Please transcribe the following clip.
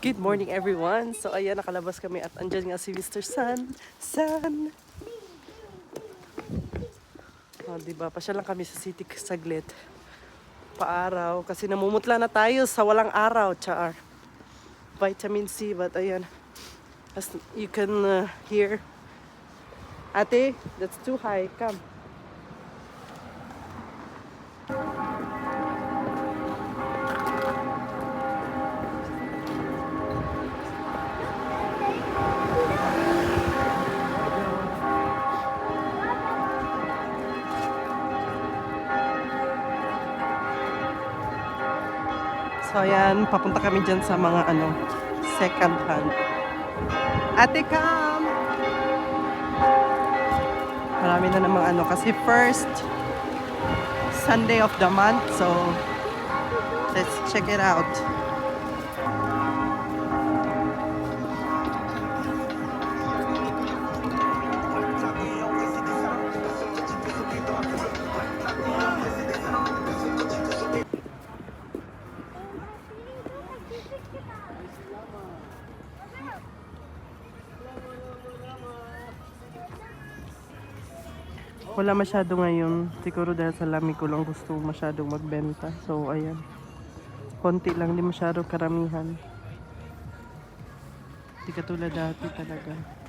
Good morning everyone. So ayan, nakalabas kami at andyan nga si Mr. Sun. Sun! Oh, diba? Pasya lang kami sa city saglit. Paaraw. Kasi namumutla na tayo sa walang araw. Char. Vitamin C. But ayan. As you can hear. Ate, that's too high. Come. So ayan, papunta kami dyan sa mga second hand. Ate, come! Marami na namang kasi first Sunday of the month. So, let's check it out. Wala masyado ngayon. Siguro dahil sa lamig ko lang gusto masyadong magbenta. So, ayan. Konti lang, di masyadong karamihan. Di katulad dati talaga.